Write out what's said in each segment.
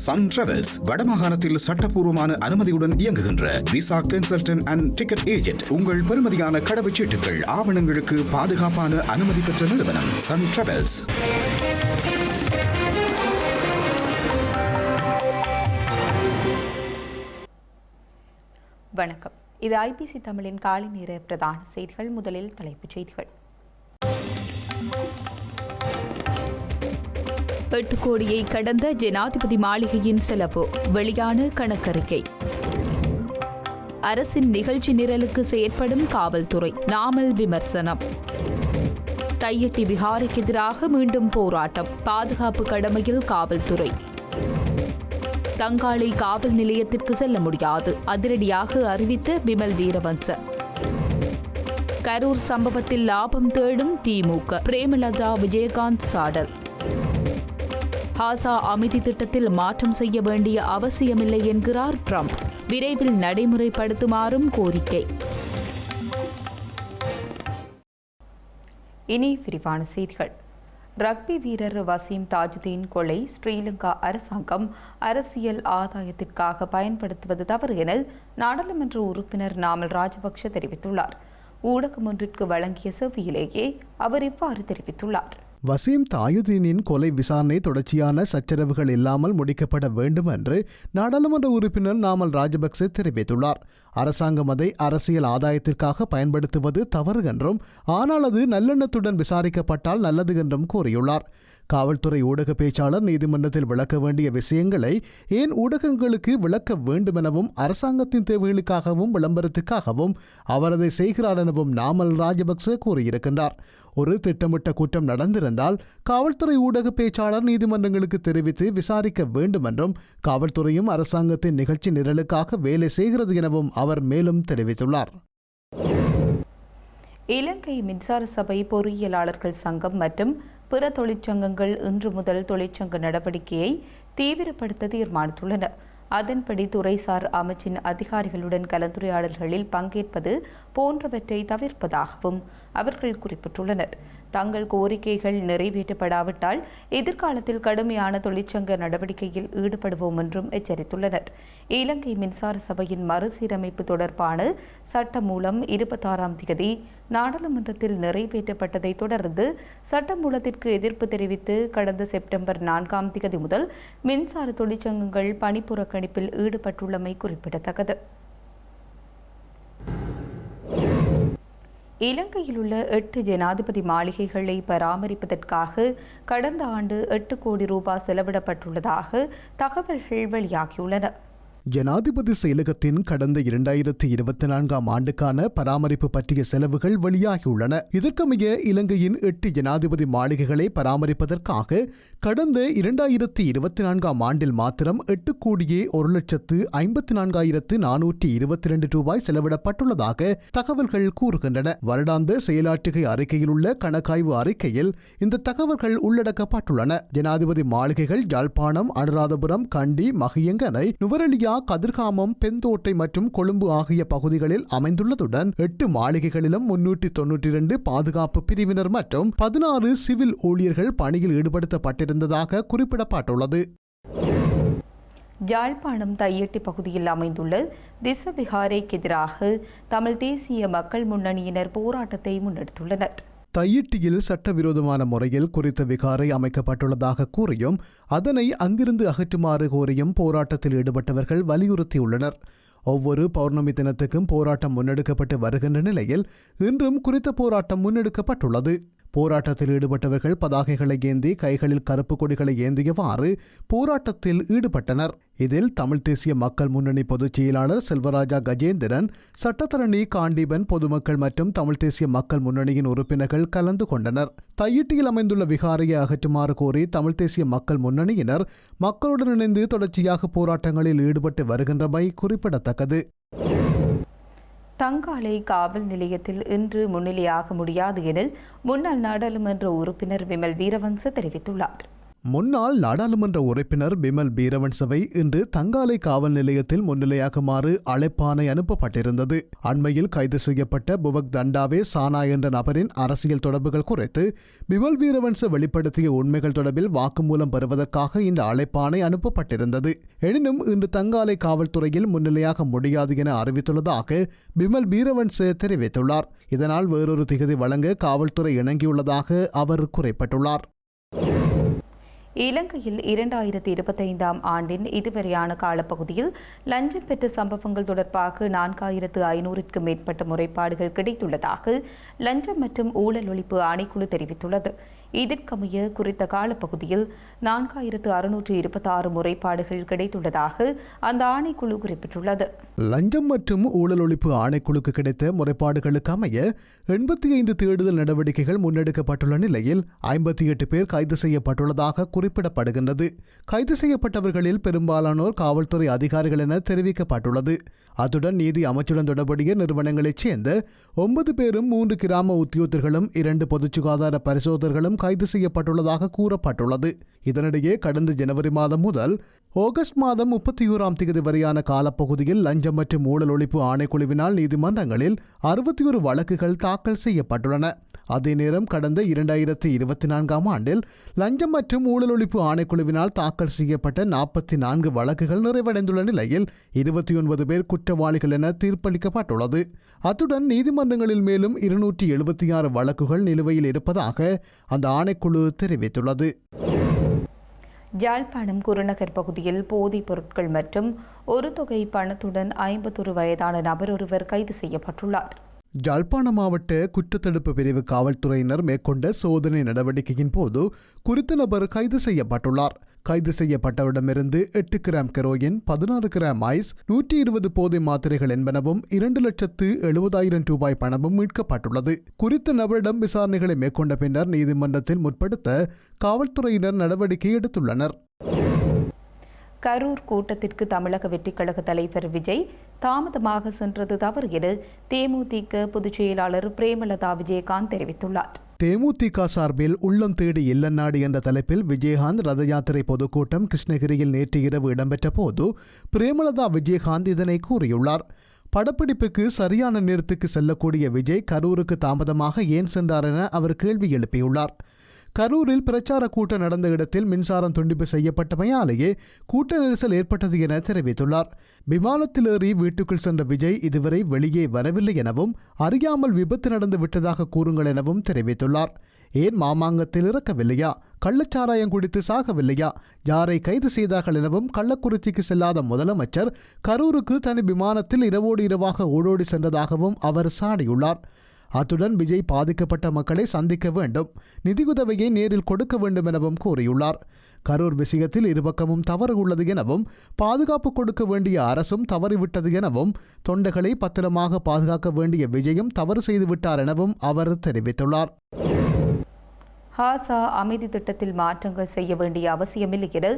Sun travels வடமாகாணத்தில் சட்டப்பூர்வமான அனுமதியுடன் இயங்குகின்ற visa consultant and ticket agent. உங்கள் பெறுமதியான கடவுச்சீட்டுகள் ஆவணங்களுக்கு பாதுகாப்பான அனுமதி பெற்ற நிறுவனம் சன் டிராவல்ஸ். வணக்கம். இது ஐபிசி தமிழின் காலை நேர பிரதான செய்திகள். முதலில் தலைப்புச் செய்திகள். 8 கோடியை கடந்த ஜனாதிபதி மாளிகையின் செலவு, வெளியான கணக்கறிக்கை. அரசின் நிகழ்ச்சி நிரலுக்கு செயற்படும் காவல்துறை, நாமல் விமர்சனம். தையிட்டி விஹாரைக்கு எதிராக மீண்டும் போராட்டம், பாதுகாப்பு கடமையில் காவல்துறை. தங்காளி காவல் நிலையத்திற்கு செல்ல முடியாது, அதிரடியாக அறிவித்த விமல் வீரவன்ச. கரூர் சம்பவத்தில் லாபம் தேடும் திமுக, பிரேமலதா விஜயகாந்த் சாடல். ஹாசா அமைதி திட்டத்தில் மாற்றம் செய்ய வேண்டிய அவசியமில்லை என்கிறார் ட்ரம்ப், விரைவில் நடைமுறைப்படுத்துமாறும் கோரிக்கை. இனி விரிவான செய்திகள். ரக்பி வீரர் வசீம் தாஜுதீன் கொலை ஸ்ரீலங்கா அரசாங்கம் அரசியல் ஆதாயத்திற்காக பயன்படுத்துவது தவறு என நாடாளுமன்ற உறுப்பினர் நாமல் ராஜபக்ஷ தெரிவித்துள்ளார். ஊடகம் ஒன்றிற்கு வழங்கிய செவ்வியிலேயே அவர் இவ்வாறு தெரிவித்துள்ளார். வசீம் தாயுதீனின் கொலை விசாரணை தொடர்ச்சியான சச்சரவுகள் இல்லாமல் முடிக்கப்பட வேண்டும் என்று நாடாளுமன்ற உறுப்பினர் நாமல் ராஜபக்சே தெரிவித்துள்ளார். அரசாங்கம் அதை அரசியல் ஆதாயத்திற்காக பயன்படுத்துவது தவறு என்றும், ஆனால் அது நல்லெண்ணத்துடன் விசாரிக்கப்பட்டால் நல்லது என்றும் கூறியுள்ளார். காவல்துறை ஊடக பேச்சாளர் நீதிமன்றத்தில் விளக்க வேண்டிய விஷயங்களை ஏன் ஊடகங்களுக்கு விளக்க வேண்டுமெனவும், அரசாங்கத்தின் தேவைகளுக்காகவும் விளம்பரத்துக்காகவும் அவர் அதை செய்கிறார் எனவும் நாமல் ராஜபக்சே கூறியிருக்கின்றார். ஒரு திட்டமிட்ட குற்றம் நடந்திருந்தால் காவல்துறை ஊடக பேச்சாளர் நீதிமன்றங்களுக்கு தெரிவித்து விசாரிக்க வேண்டும் என்றும், காவல்துறையும் அரசாங்கத்தின் நிகழ்ச்சி நிரலுக்காக வேலை செய்கிறது எனவும் அவர் மேலும் தெரிவித்துள்ளார். இலங்கை மின்சார சபை பொறியியலாளர்கள் சங்கம் மற்றும் பிற தொழிற்சங்கங்கள் இன்று முதல் தொழிற்சங்க நடவடிக்கையை தீவிரப்படுத்த தீர்மானித்துள்ளன. அதன்படி துறைசார் அமைச்சின் அதிகாரிகளுடன் கலந்துரையாடல்களில் பங்கேற்பது போன்றவற்றை தவிர்ப்பதாகவும் அவர்கள் குறிப்பிட்டுள்ளனர். தங்கள் கோரிக்கைகள் நிறைவேற்றப்படாவிட்டால் எதிர்காலத்தில் கடுமையான தொழிற்சங்க நடவடிக்கையில் ஈடுபடுவோம் என்றும் எச்சரித்துள்ளனர். இலங்கை மின்சார சபையின் மறுசீரமைப்பு தொடர்பான சட்டமூலம் 26ஆம் தேதி நாடாளுமன்றத்தில் நிறைவேற்றப்பட்டதை தொடர்ந்து சட்டமூலத்திற்கு எதிர்ப்பு தெரிவித்து கடந்த செப்டம்பர் 4ஆம் தேதி முதல் மின்சார தொழிற்சங்கங்கள் பணிப்புறக்கணிப்பில் ஈடுபட்டுள்ளமை குறிப்பிடத்தக்கது. இலங்கையில் உள்ள 8 ஜனாதிபதி மாளிகைகளை பராமரிப்பதற்காக கடந்த ஆண்டு 8 கோடி ரூபாய் செலவிடப்பட்டுள்ளதாக தகவல்கள் வெளியாகியுள்ளன. ஜனாதிபதி செயலகத்தின் கடந்த 2024ஆம் ஆண்டுக்கான பராமரிப்பு பற்றிய செலவுகள் வெளியாகியுள்ளன. இதற்கமைய இலங்கையின் 8 ஜனாதிபதி மாளிகைகளை பராமரிப்பதற்காக கடந்த 2024ஆம் ஆண்டில் மாத்திரம் 8 கோடியே 1,54,422 ரூபாய் செலவிடப்பட்டுள்ளதாக தகவல்கள் கூறுகின்றன. வருடாந்த செயலாற்றுகை அறிக்கையில் உள்ள கணக்காய்வு அறிக்கையில் இந்த தகவல்கள் உள்ளடக்கப்பட்டுள்ளன. ஜனாதிபதி மாளிகைகள் யாழ்ப்பாணம், அனுராதபுரம், கண்டி, மகியங்கனை, நுவரெலியா, கதிர்காமம், பெந்தோட்டை மற்றும் கொழும்பு ஆகிய பகுதிகளில் அமைந்துள்ளதுடன் 8 மாளிகைகளிலும் 392 பாதுகாப்பு பிரிவினர் மற்றும் 16 சிவில் ஊழியர்கள் பணியில் ஈடுபடுத்தப்பட்டிருந்ததாக குறிப்பிடப்பட்டுள்ளது. யாழ்ப்பாணம் தையிட்டி பகுதியில் அமைந்துள்ள திசவிஹாரைக்கு எதிராக தமிழ் தேசிய மக்கள் முன்னணியினர் போராட்டத்தை முன்னெடுத்துள்ளனர். தையிட்டியில் சட்டவிரோதமான முறையில் குறித்த விகாரை அமைக்கப்பட்டுள்ளதாக கூறியும் அதனை அங்கிருந்து அகற்றுமாறு கோரியும் போராட்டத்தில் ஈடுபட்டவர்கள் வலியுறுத்தியுள்ளனர். ஒவ்வொரு பௌர்ணமி தினத்துக்கும் போராட்டம் முன்னெடுக்கப்பட்டு வருகின்ற நிலையில் இன்றும் குறித்த போராட்டம் முன்னெடுக்கப்பட்டுள்ளது. போராட்டத்தில் ஈடுபட்டவர்கள் பதாகைகளை ஏந்தி கைகளில் கருப்பு கொடிகளை ஏந்தியவாறு போராட்டத்தில் ஈடுபட்டனர். இதில் தமிழ் தேசிய மக்கள் முன்னணி பொதுச் செயலாளர் செல்வராஜா கஜேந்திரன், சட்டத்தரணி காண்டீபன், பொதுமக்கள் மற்றும் தமிழ் தேசிய மக்கள் முன்னணியின் உறுப்பினர்கள் கலந்து கொண்டனர். தையிட்டியில் அமைந்துள்ள விகாரையை அகற்றுமாறு கோரி தமிழ் தேசிய மக்கள் முன்னணியினர் மக்களுடன் இணைந்து தொடர்ச்சியாக போராட்டங்களில் ஈடுபட்டு வருகின்றமை குறிப்பிடத்தக்கது. தங்காளை காவல் நிலையத்தில் இன்று முன்னிலையாக முடியாது என முன்னாள் நாடாளுமன்ற உறுப்பினர் விமல் வீரவன்ச தெரிவித்துள்ளார். முன்னாள் நாடாளுமன்ற உறுப்பினர் பிமல் வீரவன்சவை இன்று தங்காலை காவல் நிலையத்தில் முன்னிலையாகுமாறு அழைப்பாணை அனுப்பப்பட்டிருந்தது. அண்மையில் கைது செய்யப்பட்ட புவக் தண்டாவே சானா என்ற நபரின் அரசியல் தொடர்புகள் குறித்து பிமல் வீரவன்ச வெளிப்படுத்திய உண்மைகள் தொடர்பில் வாக்குமூலம் பெறுவதற்காக இந்த அழைப்பாணை அனுப்பப்பட்டிருந்தது. எனினும் இன்று தங்காலை காவல்துறையில் முன்னிலையாக முடியாது என அறிவித்துள்ளதாக பிமல் வீரவன்ச தெரிவித்துள்ளார். இதனால் வேறொரு திகதி வழங்க காவல்துறை இணங்கியுள்ளதாக அவர் குறிப்பிட்டுள்ளார். இலங்கையில் 2025ஆம் ஆண்டின் இதுவரையான காலப்பகுதியில் லஞ்சம் பெற்ற சம்பவங்கள் தொடர்பாக 4500க்கும் மேற்பட்ட முறைப்பாடுகள் கிடைத்துள்ளதாக லஞ்சம் மற்றும் ஊழல் ஒழிப்பு ஆணைக்குழு தெரிவித்துள்ளது. இதற்கமைய குறித்த காலப்பகுதியில் 4626 முறைப்பாடுகள் கிடைத்துள்ளதாக அந்த ஆணைக்குழு குறிப்பிட்டுள்ளது. லஞ்சம் மற்றும் ஊழல் ஒழிப்பு ஆணைக்குழுக்கு கிடைத்த முறைப்பாடுகளுக்கு அமைய 85 தேடுதல் நடவடிக்கைகள் முன்னெடுக்கப்பட்டுள்ள நிலையில் 58 பேர் கைது செய்யப்பட்டுள்ளதாக குறிப்பிடப்படுகின்றது. கைது செய்யப்பட்டவர்களில் பெரும்பாலானோர் காவல்துறை அதிகாரிகள் என தெரிவிக்கப்பட்டுள்ளது. அத்துடன் நீதி அமைச்சுடன் தொடர்புடைய நிறுவனங்களைச் சேர்ந்த 9 பேரும் 3 கிராம உத்தியோகர்களும் 2 பொதுச் சுகாதார பரிசோதகர்களும் கைது செய்யப்பட்டுள்ளதாக கூறப்பட்டுள்ளது. இதனிடையே கடந்த ஜனவரி மாதம் முதல் ஆகஸ்ட் மாதம் 31ஆம் தேதி வரையான காலப்பகுதியில் லஞ்சம் மற்றும் ஊழல் ஒழிப்பு ஆணைக்குழுவினால் நீதிமன்றங்களில் 61 வழக்குகள் தாக்கல் செய்யப்பட்டுள்ளன. அதே நேரம் கடந்த 2024ஆம் ஆண்டில் லஞ்சம் மற்றும் ஊழல் ஒழிப்பு ஆணைக்குழுவினால் தாக்கல் செய்யப்பட்ட 44 வழக்குகள் நிறைவடைந்துள்ள நிலையில் 29 பேர் குற்றவாளிகள் என தீர்ப்பளிக்கப்பட்டுள்ளது. அத்துடன் நீதிமன்றங்களில் மேலும் 276 வழக்குகள் நிலுவையில் இருப்பதாக அந்த ஆணைக்குழு தெரிவித்துள்ளது. யாழ்ப்பாணம் குருநகர் பகுதியில் போதைப் பொருட்கள் மற்றும் ஒரு தொகை பணத்துடன் 51 வயதான நபர் ஒருவர் கைது செய்யப்பட்டுள்ளார். யாழ்ப்பாணம் மாவட்ட குற்றத்தடுப்பு பிரிவு காவல்துறையினர் மேற்கொண்ட சோதனை நடவடிக்கையின் போது குறித்த நபர் கைது செய்யப்பட்டுள்ளார். கைது செய்யப்பட்டவரிடமிருந்து 8 கிராம் கெரோயின், 16 கிராம் ஐஸ், 120 போதை மாத்திரைகள் என்பனவும் 2,70,000 ரூபாய் பணமும் மீட்கப்பட்டுள்ளது. குறித்த நபரிடம் விசாரணைகளை மேற்கொண்ட பின்னர் நீதிமன்றத்தில் முற்படுத்த காவல்துறையினர் நடவடிக்கை எடுத்துள்ளனர். கரூர் கூட்டத்திற்கு தமிழக வெற்றிக் கழக தலைவர் விஜய் தாமதமாக சென்றது தவறு என தேமுதிக பொதுச் செயலாளர் பிரேமலதா விஜயகாந்த் தெரிவித்துள்ளார். தேமுதிக சார்பில் உள்ளம் தேடி இல்லநாடு என்ற தலைப்பில் விஜயகாந்த் ரத யாத்திரை பொதுக்கூட்டம் கிருஷ்ணகிரியில் நேற்று இரவு இடம்பெற்ற போது பிரேமலதா விஜயகாந்த் இதனை கூறியுள்ளார். படப்பிடிப்புக்கு சரியான நேரத்துக்கு செல்லக்கூடிய விஜய் கரூருக்கு தாமதமாக ஏன் சென்றார் என அவர் கேள்வி எழுப்பியுள்ளார். கரூரில் பிரச்சார கூட்டம் நடந்த இடத்தில் மின்சாரம் துண்டிப்பு செய்யப்பட்டமையாலேயே கூட்ட நெரிசல் ஏற்பட்டது என தெரிவித்துள்ளார். விமானத்தில் ஏறி வீட்டுக்குள் சென்ற விஜய் இதுவரை வெளியே வரவில்லை எனவும் அறியாமல் விபத்து நடந்து விட்டதாக கூறுங்கள் எனவும் தெரிவித்துள்ளார். ஏன் மாமாங்கத்தில் இறக்கவில்லையா, கள்ளச்சாராயம் குடித்து சாகவில்லையா, யாரை கைது செய்தார்கள் எனவும் கள்ளக்குறிச்சிக்கு செல்லாத முதலமைச்சர் கரூருக்கு தனி விமானத்தில் இரவோடு இரவாக ஓடோடி சென்றதாகவும் அவர் சாடியுள்ளார். அத்துடன் விஜய் பாதிக்கப்பட்ட மக்களை சந்திக்க வேண்டும், நிதியுதவியை நேரில் கொடுக்க வேண்டும் எனவும் கூறியுள்ளார். கரூர் விஷயத்தில் இருபக்கமும் தவறு உள்ளது எனவும் பாதுகாப்பு கொடுக்க வேண்டிய அரசும் தவறிவிட்டது எனவும் தொண்டர்களை பத்திரமாக பாதுகாக்க வேண்டிய விஜயும் தவறு செய்துவிட்டார் எனவும் அவர் தெரிவித்துள்ளார். ஹாசா அமைதி திட்டத்தில் மாற்றங்கள் செய்ய வேண்டிய அவசியமில்லை என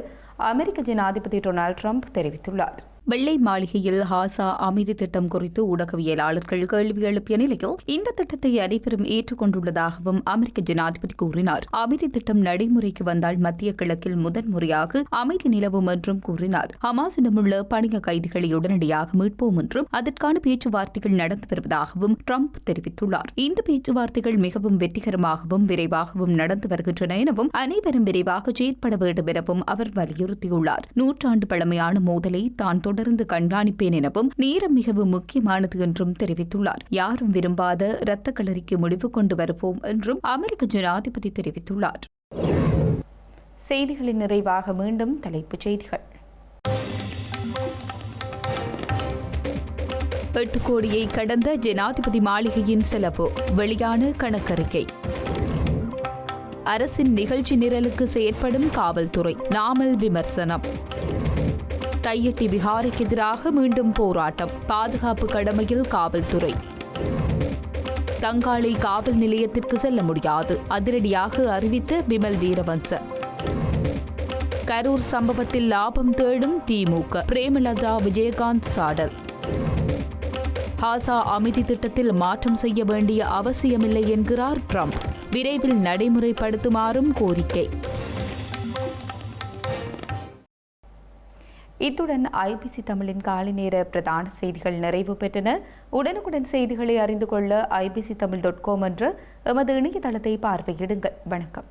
அமெரிக்க ஜனாதிபதி டொனால்ட் ட்ரம்ப் தெரிவித்துள்ளார். வெள்ளை மாளிகையில் ஹாசா அமைதி திட்டம் குறித்து ஊடகவியலாளர்கள் கேள்வி எழுப்பிய நிலையில் இந்த திட்டத்தை அனைவரும் ஏற்றுக்கொண்டுள்ளதாகவும் அமெரிக்க ஜனாதிபதி கூறினார். அமைதி திட்டம் நடைமுறைக்கு வந்தால் மத்திய கிழக்கில் முதன்முறையாக அமைதி நிலவும் என்றும் கூறினார். ஹமாஸிடமுள்ள பணிய கைதிகளை உடனடியாக மீட்போம் என்றும் அதற்கான பேச்சுவார்த்தைகள் நடந்து வருவதாகவும் ட்ரம்ப் தெரிவித்துள்ளார். இந்த பேச்சுவார்த்தைகள் மிகவும் வெற்றிகரமாகவும் விரைவாகவும் நடந்து வருகின்றன எனவும் அனைவரும் விரைவாக செயற்பட வேண்டும் எனவும் அவர் வலியுறுத்தியுள்ளார். நூற்றாண்டு பழமையான மோதலை தான் தொடர்ந்து கண்காணிப்பேன் எனவும் நேரம் மிகவும் முக்கியமானது என்றும் தெரிவித்துள்ளார். யாரும் விரும்பாத இரத்த களரிக்கு முடிவு கொண்டு வருவோம் என்றும் அமெரிக்க ஜனாதிபதி தெரிவித்துள்ளார். செய்திகளின் நிறைவாக மீண்டும் தலைப்புச் செய்திகள். 8 கோடியை கடந்த ஜனாதிபதி மாளிகையின் செலவு, வெளியான கணக்கறிக்கை. அரசின் நிகழ்ச்சி நிரலுக்கு செயற்படும் காவல்துறை, நாமல் விமர்சனம். தையட்டி விஹாரிக்கு எதிராக மீண்டும் போராட்டம், பாதுகாப்பு கடமையில் காவல்துறை. தங்காலை காவல் நிலையத்திற்கு செல்ல முடியாது, அதிரடியாக அறிவித்த பிமல் வீரவன்ச. கரூர் சம்பவத்தில் லாபம் தேடும் திமுக, பிரேமலதா விஜயகாந்த் சாடல். ஹாசா அமைதி திட்டத்தில் மாற்றம் செய்ய வேண்டிய அவசியமில்லை என்கிறார் ட்ரம்ப், விரைவில் நடைமுறைப்படுத்துமாறும் கோரிக்கை. இத்துடன் ஐபிசி தமிழின் காலை நேர பிரதான செய்திகள் நிறைவு பெற்றன. உடனுக்குடன் செய்திகளை அறிந்து கொள்ள IBCTamil.com என்ற எமது இணையதளத்தை பார்வையிடுங்கள். வணக்கம்.